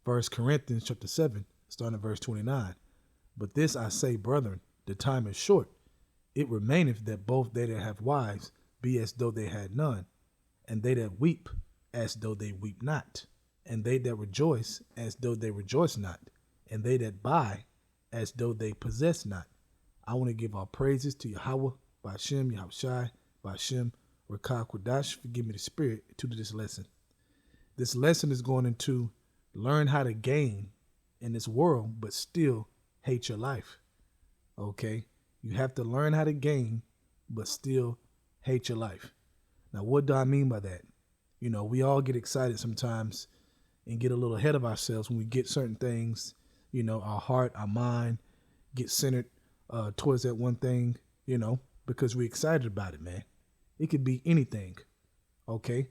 First Corinthians chapter 7, starting at verse 29. But this I say, brethren, the time is short. It remaineth that both they that have wives be as though they had none, and they that weep as though they weep not, and they that rejoice as though they rejoice not, and they that buy as though they possess not. I want to give our praises to Yahweh, Ba'ashem, Yahushai, Ba'ashem, Rakah Kodash, forgive me the spirit, to this lesson. This lesson is going into learn how to gain in this world, but still hate your life. Okay? You have to learn how to gain, but still hate your life. Now, what do I mean by that? You know, we all get excited sometimes and get a little ahead of ourselves when we get certain things. You know, our heart, our mind get centered towards that one thing, you know, because we're excited about it, man. It could be anything, okay?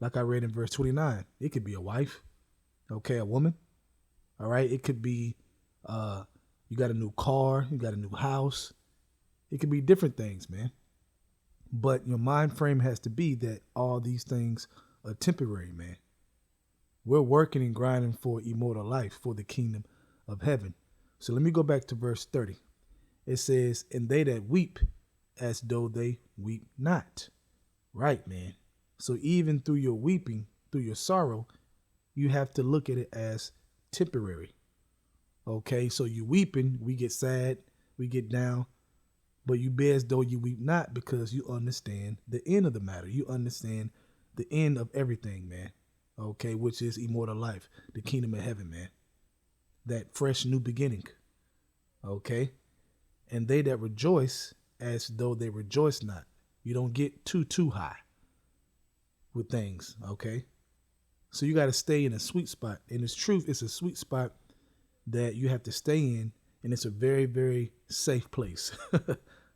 Like I read in verse 29, it could be a wife, okay, a woman, all right? It could be you got a new car, you got a new house. It could be different things, man. But your mind frame has to be that all these things are temporary, man. We're working and grinding for immortal life, for the kingdom of heaven. So let me go back to verse 30. It says, and they that weep as though they weep not. Right, man. So even through your weeping, through your sorrow, you have to look at it as temporary. Okay, so you weeping, we get sad, we get down, but you be as though you weep not, because you understand the end of the matter. You understand the end of everything, man. Okay, which is immortal life, the kingdom of heaven, man. That fresh new beginning. Okay, and they that rejoice as though they rejoice not. You don't get too high with things, okay? So you got to stay in a sweet spot. And it's truth, it's a sweet spot that you have to stay in, and it's a very, very safe place.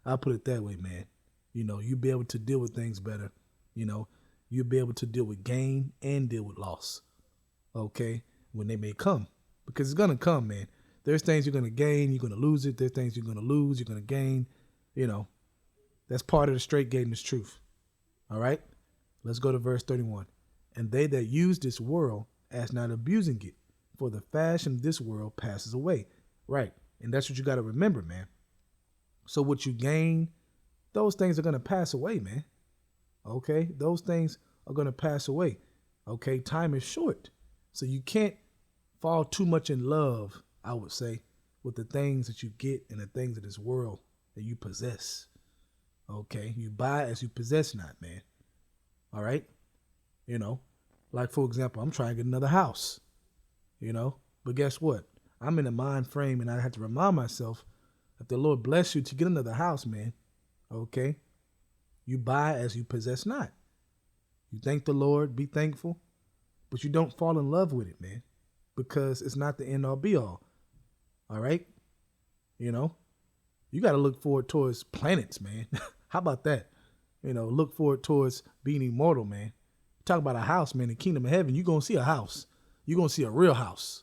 I'll put it that way, man. You know, you'll be able to deal with things better. You know, you'll be able to deal with gain and deal with loss, okay, when they may come. Because it's going to come, man. There's things you're going to gain, you're going to lose it. There's things you're going to lose, you're going to gain. You know, that's part of the straight gain, is truth. All right? Let's go to verse 31. And they that use this world as not abusing it, for the fashion of this world passes away. Right. And that's what you got to remember, man. So what you gain, those things are going to pass away, man. Okay? Those things are going to pass away. Okay? Time is short. So you can't fall too much in love, I would say, with the things that you get and the things of this world that you possess. Okay? You buy as you possess not, man. All right? You know, like, for example, I'm trying to get another house, you know, but guess what? I'm in a mind frame, and I have to remind myself that the Lord bless you to get another house, man. Okay? You buy as you possess not. You thank the Lord, be thankful, but you don't fall in love with it, man, because it's not the end all be all. All right? You know, you got to look forward towards planets, man. How about that? You know, look forward towards being immortal, man. Talk about a house, man, the kingdom of heaven. You're going to see a house. You're going to see a real house.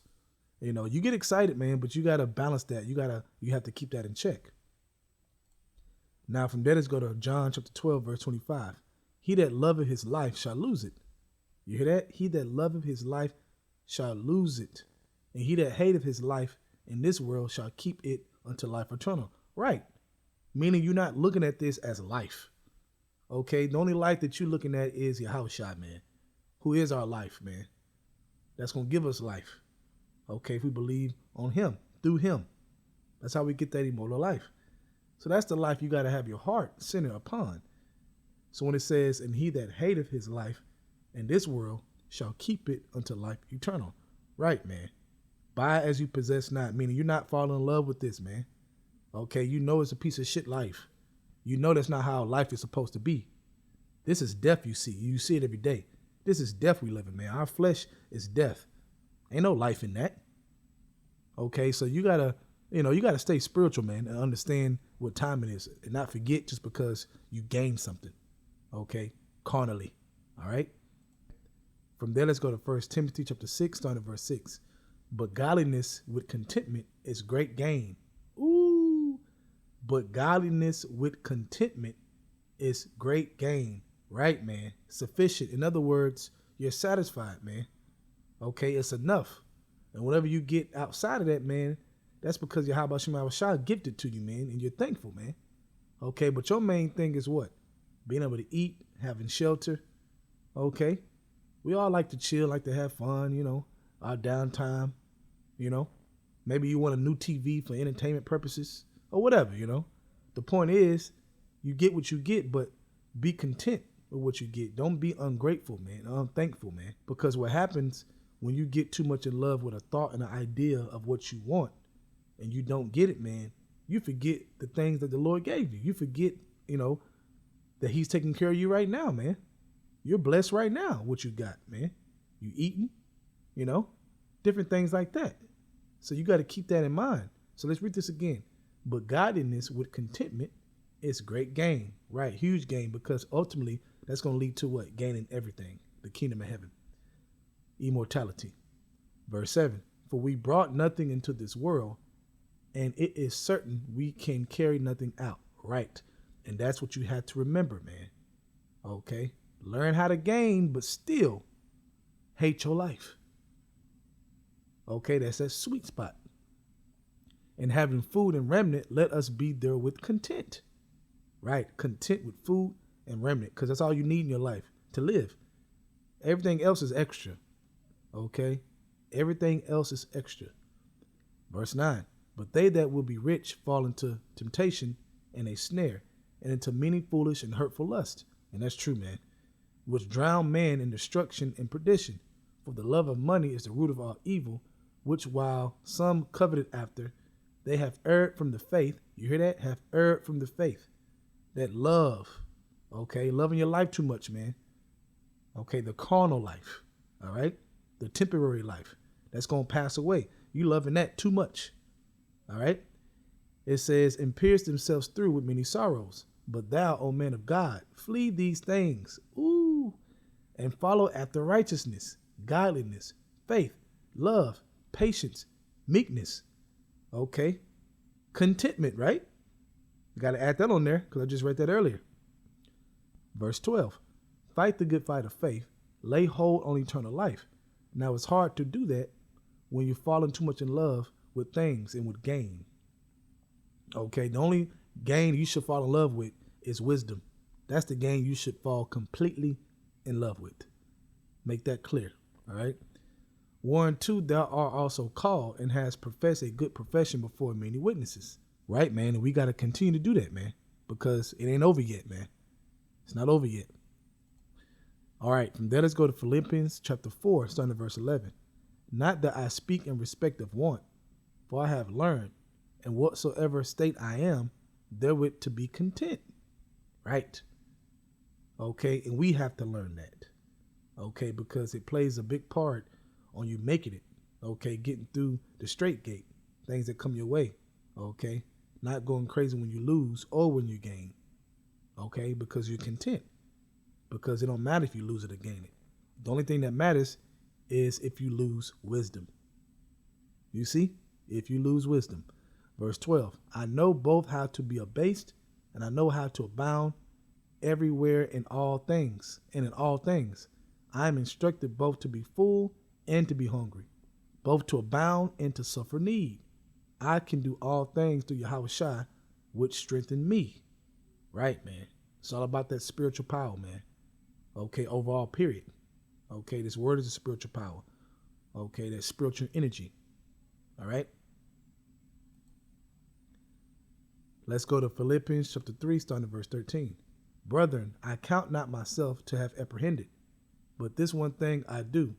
You know, you get excited, man, but you got to balance that. You have to keep that in check. Now from there, let's go to John chapter 12, verse 25. He that loveth his life shall lose it. You hear that? He that loveth his life shall lose it. And he that hateth his life in this world shall keep it unto life eternal. Right. Meaning you're not looking at this as life. Okay, the only life that you're looking at is your house shot, man, who is our life, man. That's going to give us life. Okay, if we believe on him, through him. That's how we get that immortal life. So that's the life you got to have your heart centered upon. So when it says, and he that hateth his life in this world shall keep it unto life eternal. Right, man. Buy as you possess not, meaning you're not falling in love with this, man. Okay, you know it's a piece of shit life. You know that's not how life is supposed to be. This is death you see. You see it every day. This is death we live in, man. Our flesh is death. Ain't no life in that. Okay, so you gotta stay spiritual, man, and understand what time it is, and not forget just because you gain something. Okay, carnally. All right. From there, let's go to 1 Timothy chapter 6, starting at verse 6. But godliness with contentment is great gain. Ooh. But godliness with contentment is great gain. Right, man? Sufficient. In other words, you're satisfied, man. Okay, it's enough. And whatever you get outside of that, man, that's because Yahweh Shema Shah gifted to you, man, and you're thankful, man. Okay, but your main thing is what? Being able to eat, having shelter. Okay. We all like to chill, like to have fun, our downtime, Maybe you want a new TV for entertainment purposes or whatever, The point is, you get what you get, but be content with what you get. Don't be ungrateful, man, unthankful, man. Because what happens when you get too much in love with a thought and an idea of what you want and you don't get it, man, you forget the things that the Lord gave you. You forget, that he's taking care of you right now, man. You're blessed right now, what you got, man. You eating, different things like that. So you got to keep that in mind. So let's read this again. But godliness with contentment is great gain, right? Huge gain, because ultimately that's going to lead to what? Gaining everything, the kingdom of heaven, immortality. Verse 7, for we brought nothing into this world, and it is certain we can carry nothing out, right? And that's what you have to remember, man. Okay? Learn how to gain, but still hate your life. Okay, that's that sweet spot. And having food and remnant, let us be there with content. Right? Content with food and remnant, because that's all you need in your life to live. Everything else is extra. Okay? Everything else is extra. Verse 9, but they that will be rich fall into temptation and a snare, and into many foolish and hurtful lusts. And that's true, man. Which drown man in destruction and perdition. For the love of money is the root of all evil, which while some coveted after, they have erred from the faith. You hear that? Have erred from the faith. That love, okay? Loving your life too much, man. Okay, the carnal life, all right? The temporary life. That's going to pass away. You loving that too much, all right? It says, and pierce themselves through with many sorrows. But thou, O man of God, flee these things, and follow after righteousness, godliness, faith, love, patience, meekness, okay? Contentment, right? You got to add that on there because I just read that earlier. Verse 12, fight the good fight of faith, lay hold on eternal life. Now it's hard to do that when you're falling too much in love with things and with gain. Okay, the only gain you should fall in love with is wisdom. That's the gain you should fall completely in love with. Make that clear, all right? Warn too, thou art also called and has professed a good profession before many witnesses. Right, man, and we got to continue to do that, man, because it ain't over yet, man. It's not over yet. All right, from there, let's go to Philippians chapter 4, starting at verse 11. Not that I speak in respect of want, for I have learned, in whatsoever state I am, therewith to be content. Right? Okay, and we have to learn that. Okay, because it plays a big part on you making it. Okay, getting through the straight gate, things that come your way. Okay, not going crazy when you lose or when you gain. Okay, because you're content. Because it don't matter if you lose it or gain it. The only thing that matters is if you lose wisdom. You see? If you lose wisdom. Verse 12, I know both how to be abased and I know how to abound everywhere in all things. And in all things, I am instructed both to be full and to be hungry, both to abound and to suffer need. I can do all things through Yahweh Shai, which strengthen me. Right, man. It's all about that spiritual power, man. Okay, overall, period. Okay, this word is a spiritual power. Okay, that spiritual energy. All right. Let's go to Philippians chapter 3, starting at verse 13. Brethren, I count not myself to have apprehended, but this one thing I do,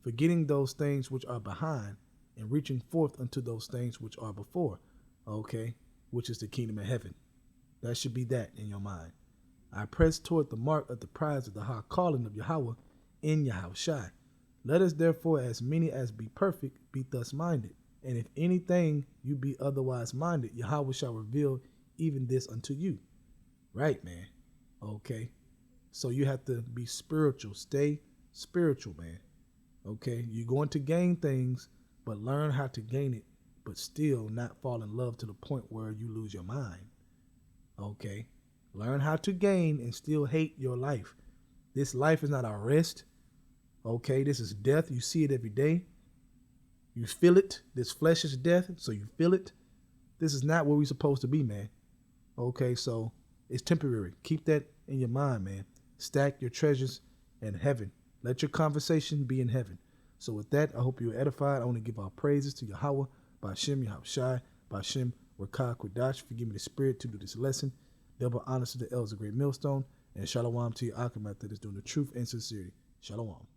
forgetting those things which are behind and reaching forth unto those things which are before. Okay, which is the kingdom of heaven. That should be that in your mind. I press toward the mark of the prize of the high calling of Yahweh in Yahweh Shai. Let us therefore, as many as be perfect, be thus minded. And if anything you be otherwise minded, Yahweh shall reveal even this unto you. Right, man. Okay. So you have to be spiritual. Stay spiritual, man. Okay. You're going to gain things, but learn how to gain it, but still not fall in love to the point where you lose your mind. Okay. Learn how to gain and still hate your life. This life is not our rest. Okay. This is death. You see it every day. You feel it. This flesh is death, so you feel it. This is not where we're supposed to be, man. Okay, so it's temporary. Keep that in your mind, man. Stack your treasures in heaven. Let your conversation be in heaven. So with that, I hope you're edified. I want to give our praises to Yahweh, Ba'Shem Yahushai, Ba'Shem Rakah Kodash, for giving me the spirit to do this lesson. Double honors to the elders of Great Millstone, and shalom to your Achamat that is doing the truth and sincerity. Shalom.